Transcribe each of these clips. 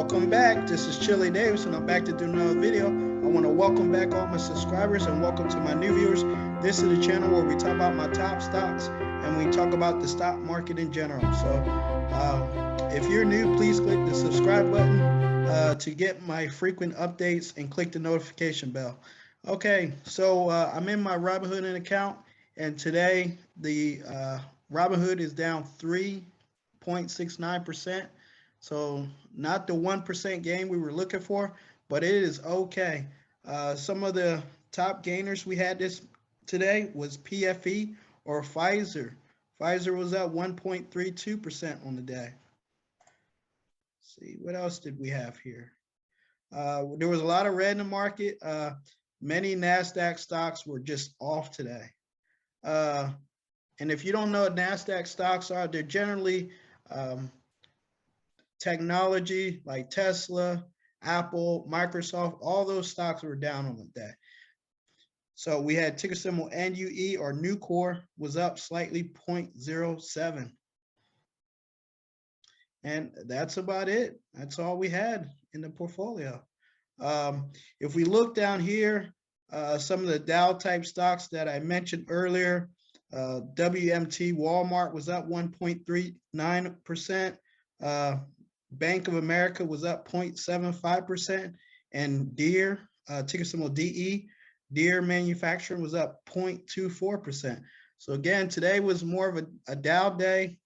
Welcome back. This is Chili Davis, and I'm back to do another video. I want to welcome back all my subscribers and welcome to my new viewers. This is the channel where we talk about my top stocks and we talk about the stock market in general. So if you're new, please click the subscribe button to get my frequent updates and click the notification bell. Okay, so I'm in my Robinhood account, and today the Robinhood is down 3.69%. So not the 1% gain we were looking for, but it is okay. Some of the top gainers we had today was PFE or Pfizer. Pfizer was up 1.32% on the day. Let's see, what else did we have here? There was a lot of red in the market. Many Nasdaq stocks were just off today. And if you don't know what Nasdaq stocks are, they're generally technology like Tesla, Apple, Microsoft. All those stocks were down on the day. So we had ticker symbol NUE or Nucor was up slightly 0.07. And that's about it. That's all we had in the portfolio. If we look down here, some of the Dow type stocks that I mentioned earlier, WMT Walmart was up 1.39%. Bank of America was up 0.75%, and Deere, ticker symbol DE, Deere Manufacturing was up 0.24%. So again, today was more of a Dow day.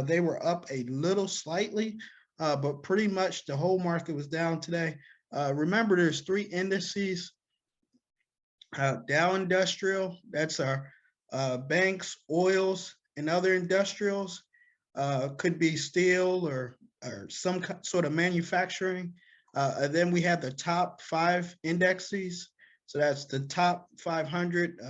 They were up a little slightly, but pretty much the whole market was down today. Remember, there's three indices. Dow Industrial, that's our banks, oils, and other industrials. Could be steel or some sort of manufacturing. And then we have the top 5 indexes. So that's the top 500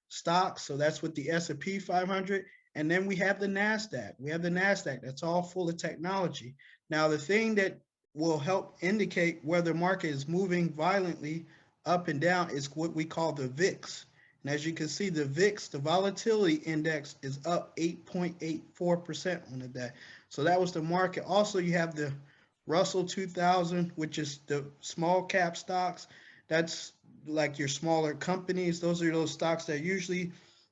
stocks. So that's with the S&P 500. And then we have the Nasdaq. We have the Nasdaq. That's all full of technology. Now, the thing that will help indicate whether the market is moving violently up and down is what we call the VIX. And as you can see, the VIX, the volatility index, is up 8.84% on the day. So that was the market. Also, you have the Russell 2000, which is the small cap stocks. That's like your smaller companies. Those are those stocks that usually,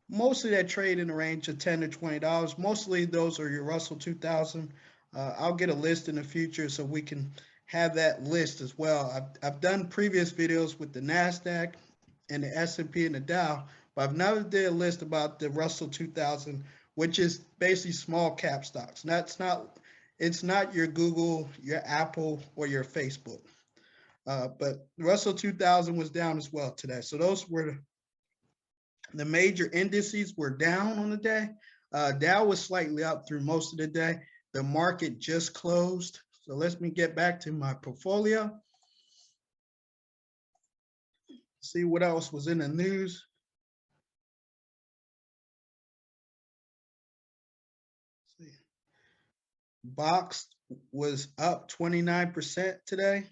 mostly that trade in the range of $10 to $20. Mostly those are your Russell 2000. I'll get a list in the future so we can have that list as well. I've done previous videos with the Nasdaq and the S&P and the Dow, but I've never did a list about the Russell 2000, which is basically small cap stocks. It's not your Google, your Apple, or your Facebook. But Russell 2000 was down as well today. So those were the major indices were down on the day. Dow was slightly up through most of the day. The market just closed. So let me get back to my portfolio. See what else was in the news. Let's see. Box was up 29% today.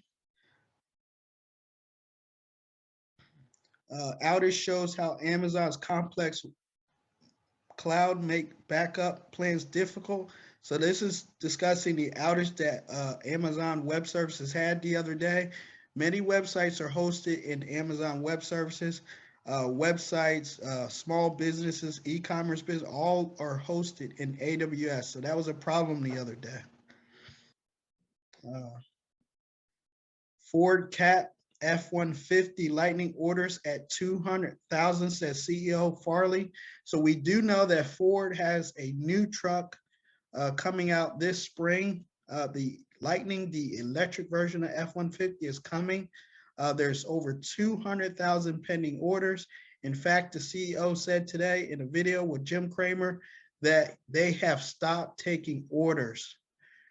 Outage shows how Amazon's complex cloud make backup plans difficult. So this is discussing the outage that Amazon Web Services had the other day. Many websites are hosted in Amazon Web Services. Websites, small businesses, e-commerce business, all are hosted in AWS. So that was a problem the other day. Ford capped F-150 Lightning orders at 200,000, says CEO Farley. So we do know that Ford has a new truck coming out this spring. The Lightning, the electric version of F-150, is coming. There's over 200,000 pending orders. In fact, the CEO said today in a video with Jim Cramer that they have stopped taking orders.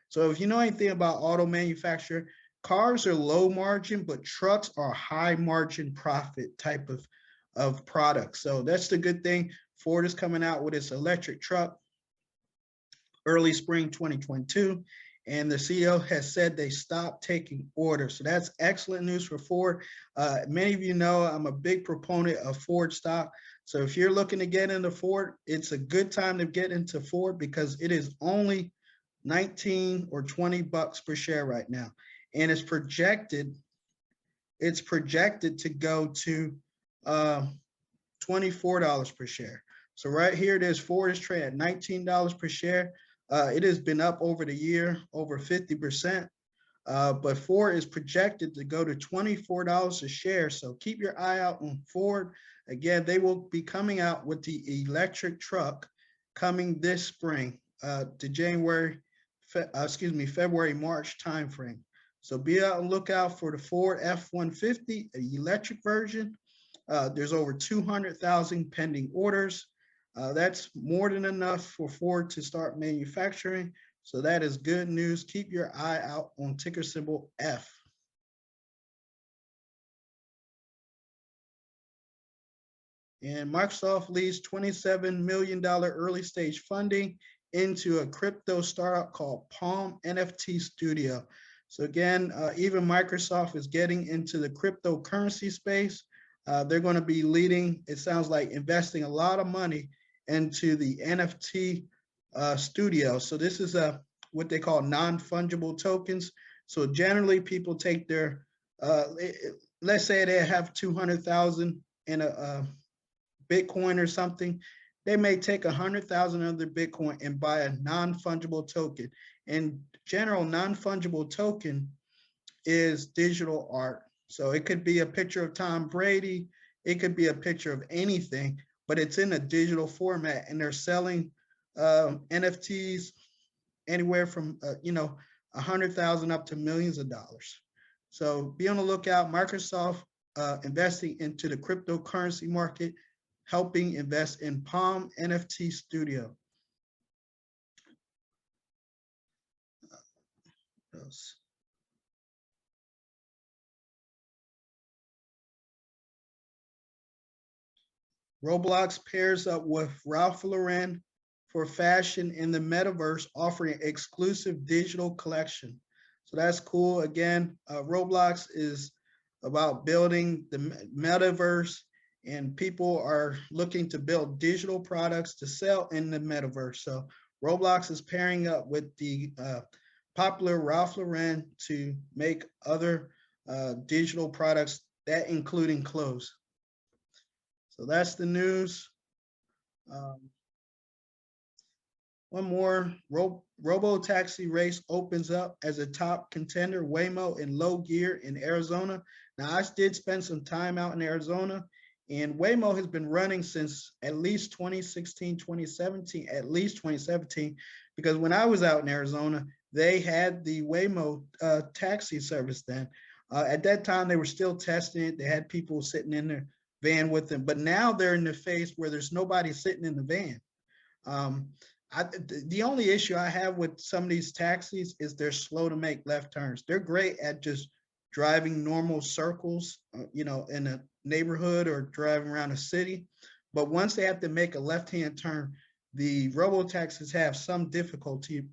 So if you know anything about auto manufacturer, cars are low margin, but trucks are high margin profit type of products. So that's the good thing. Ford is coming out with its electric truck early spring 2022. And the CEO has said they stopped taking orders. So that's excellent news for Ford. Many of you know I'm a big proponent of Ford stock. So if you're looking to get into Ford, it's a good time to get into Ford because it is only 19 or 20 bucks per share right now. and it's projected to go to $24 per share. So right here it is. Ford is trading at $19 per share. It has been up over the year, over 50%. But Ford is projected to go to $24 a share. So keep your eye out on Ford. Again, they will be coming out with the electric truck coming this spring to February, March timeframe. So be on the lookout for the Ford F-150, the electric version. There's over 200,000 pending orders. That's more than enough for Ford to start manufacturing. So that is good news. Keep your eye out on ticker symbol F. And Microsoft leads $27 million early stage funding into a crypto startup called Palm NFT Studio. So again, even Microsoft is getting into the cryptocurrency space. They're going to be leading, it sounds like, investing a lot of money into the NFT studio. So this is what they call non-fungible tokens. So generally people take their, let's say they have 200,000 in a Bitcoin or something. They may take 100,000 of their Bitcoin and buy a non-fungible token. In general, non-fungible token is digital art. So it could be a picture of Tom Brady. It could be a picture of anything, but it's in a digital format, and they're selling NFTs anywhere from 100,000 up to millions of dollars. So be on the lookout. Microsoft investing into the cryptocurrency market, helping invest in Palm NFT Studio. Roblox pairs up with Ralph Lauren for fashion in the metaverse, offering exclusive digital collection. So that's cool. Again, Roblox is about building the metaverse, and people are looking to build digital products to sell in the metaverse. So Roblox is pairing up with the popular Ralph Lauren to make other digital products, that including clothes. So that's the news. One more, robo-taxi race opens up as a top contender, Waymo in low gear in Arizona. Now, I did spend some time out in Arizona, and Waymo has been running since at least 2016, 2017, at least 2017, because when I was out in Arizona, they had the Waymo taxi service then. At that time, they were still testing it. They had people sitting in their van with them, but now they're in the phase where there's nobody sitting in the van. The only issue I have with some of these taxis is they're slow to make left turns. They're great at just driving normal circles, in a neighborhood or driving around a city. But once they have to make a left-hand turn, the robo-taxis have some difficulty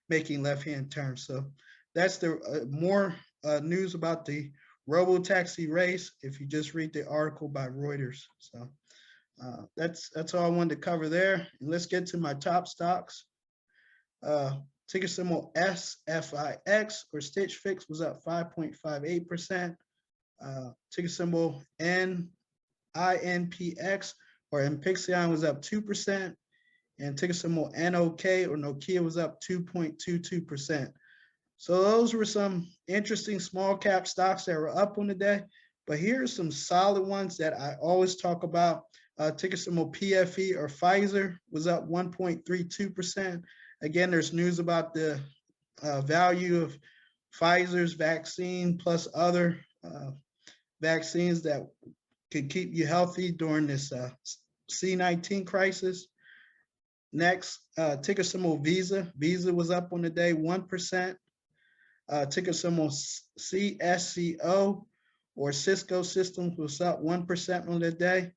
making left-hand turns. So that's the more news about the robo-taxi race if you just read the article by Reuters. So that's all I wanted to cover there. And let's get to my top stocks. Ticker symbol SFIX or Stitch Fix was up 5.58%. Ticker symbol NINPX or Inpixion was up 2%. And ticker symbol NOK or Nokia was up 2.22%. So those were some interesting small cap stocks that were up on the day. But here are some solid ones that I always talk about. Ticker symbol PFE or Pfizer was up 1.32%. Again, there's news about the value of Pfizer's vaccine plus other vaccines that could keep you healthy during this C-19 crisis. Next, ticker symbol Visa. Visa was up on the day 1%. Ticker symbol CSCO or Cisco Systems was up 1% on the day.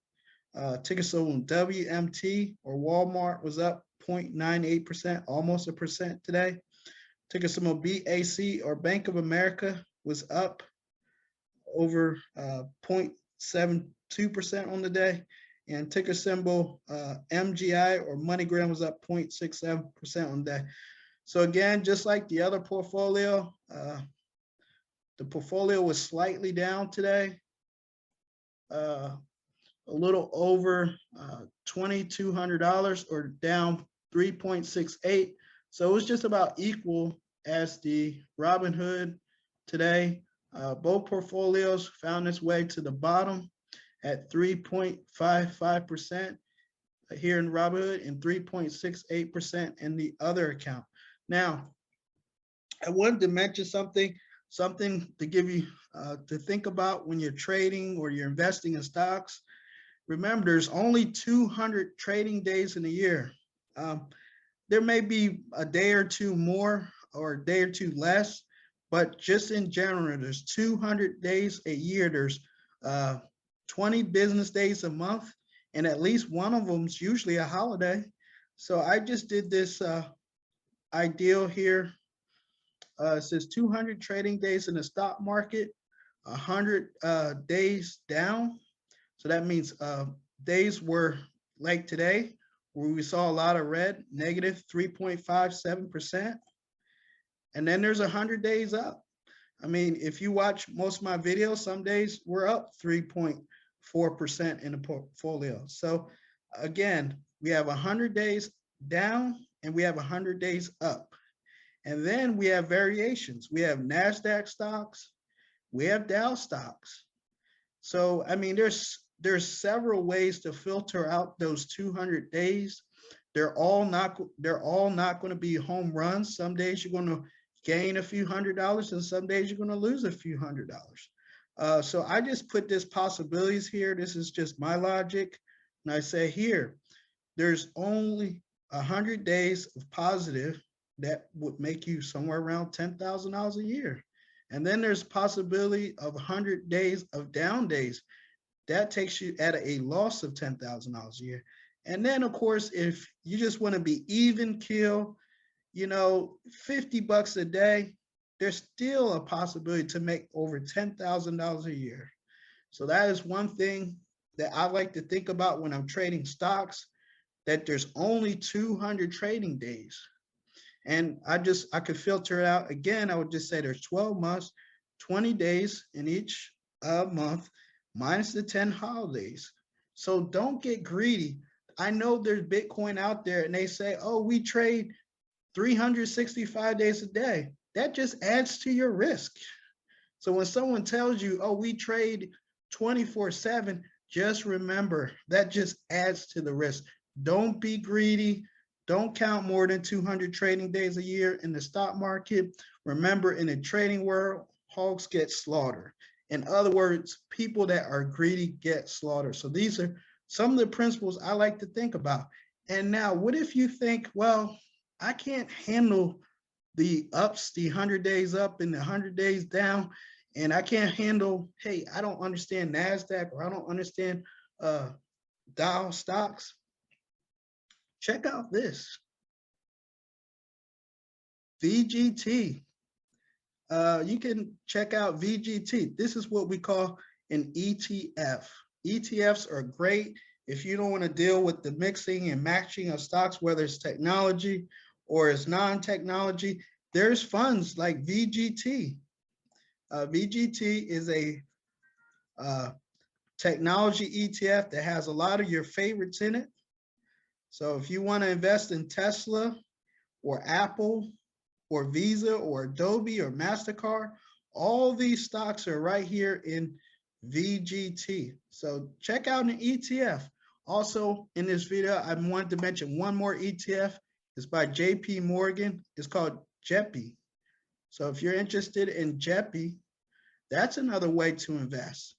Ticker symbol WMT or Walmart was up 0.98%, almost a percent today. Ticker symbol BAC or Bank of America was up over 0.72% on the day. And ticker symbol MGI or MoneyGram was up 0.67% on the day. So again, just like the other portfolio, The portfolio was slightly down today, a little over $2,200 or down 3.68. So it was just about equal as the Robinhood today. Both portfolios found its way to the bottom at 3.55% here in Robinhood and 3.68% in the other account. Now, I wanted to mention something to give you to think about when you're trading or you're investing in stocks. Remember, there's only 200 trading days in a year. There may be a day or two more or a day or two less, but just in general, there's 200 days a year. There's 20 business days a month, and at least one of them is usually a holiday. So I just did this ideal here. It says 200 trading days in the stock market, 100 days down. So that means days were like today, where we saw a lot of red, negative 3.57%. And then there's 100 days up. I mean, if you watch most of my videos, some days we're up 3.4% in the portfolio. So again, we have 100 days down and we have 100 days up. And then we have variations. We have Nasdaq stocks, we have Dow stocks. So I mean, there's several ways to filter out those 200 days. They're all not going to be home runs. Some days you're going to gain a few $100s, and some days you're going to lose a few $100s. So I just put this possibilities here. This is just my logic, and I say here, there's only 100 days of positive that would make you somewhere around $10,000 a year. And then there's possibility of 100 days of down days. That takes you at a loss of $10,000 a year. And then of course, if you just want to be even kill, you know, $50 a day, there's still a possibility to make over $10,000 a year. So that is one thing that I like to think about when I'm trading stocks, that there's only 200 trading days. And I could filter it out. Again, I would just say there's 12 months, 20 days in each month, minus the 10 holidays. So don't get greedy. I know there's Bitcoin out there and they say, oh, we trade 365 days a day. That just adds to your risk. So when someone tells you, oh, we trade 24/7, just remember that just adds to the risk. Don't be greedy. Don't count more than 200 trading days a year in the stock market. Remember, in the trading world, hogs get slaughtered. In other words, people that are greedy get slaughtered. So these are some of the principles I like to think about. And now, what if you think, well, I can't handle the ups, the 100 days up and the 100 days down, and I can't handle, hey, I don't understand Nasdaq or I don't understand Dow stocks. Check out this. VGT. You can check out VGT. This is what we call an ETF. ETFs are great if you don't want to deal with the mixing and matching of stocks, whether it's technology or it's non-technology. There's funds like VGT. VGT is a technology ETF that has a lot of your favorites in it. So if you want to invest in Tesla or Apple or Visa or Adobe or MasterCard, all these stocks are right here in VGT. So check out an ETF. Also in this video, I wanted to mention one more ETF. It's by JP Morgan. It's called JEPI. So if you're interested in JEPI, that's another way to invest.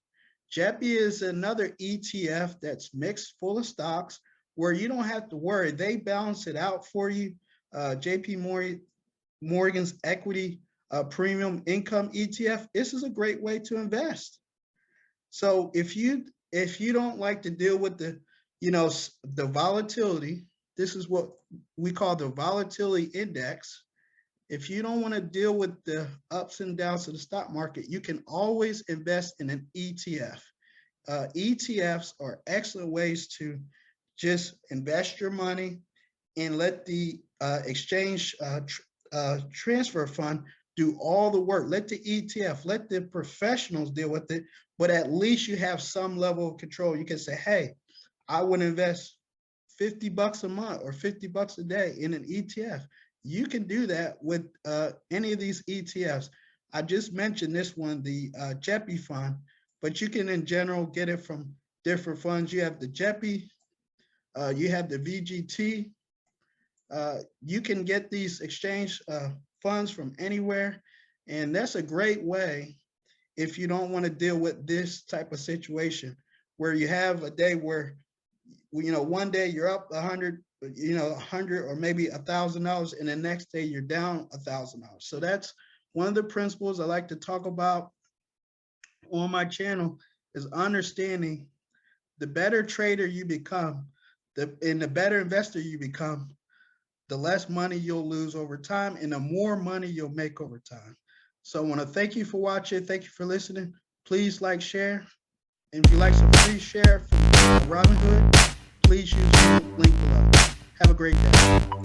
JEPI is another ETF that's mixed full of stocks where you don't have to worry. They balance it out for you. JP Morgan's equity premium income ETF. This is a great way to invest. So if you don't like to deal with the volatility, this is what we call the volatility index. If you don't want to deal with the ups and downs of the stock market, you can always invest in an ETF. ETFs are excellent ways to just invest your money and let the exchange transfer fund do all the work. Let the ETF, let the professionals deal with it, but at least you have some level of control. You can say, hey, I would invest $50 a month or $50 a day in an ETF. You can do that with any of these ETFs. I just mentioned this one, the JEPI fund, but you can in general get it from different funds. You have the JEPI, you have the VGT. You can get these exchange funds from anywhere. And that's a great way if you don't want to deal with this type of situation where you have a day where, one day you're up 100, 100 or maybe $1,000, and the next day you're down $1,000. So that's one of the principles I like to talk about on my channel, is understanding the better trader you become, and the better investor you become, the less money you'll lose over time and the more money you'll make over time. So I want to thank you for watching. Thank you for listening. Please like, share. And if you like some free share from Robinhood, please use the link below. Have a great day.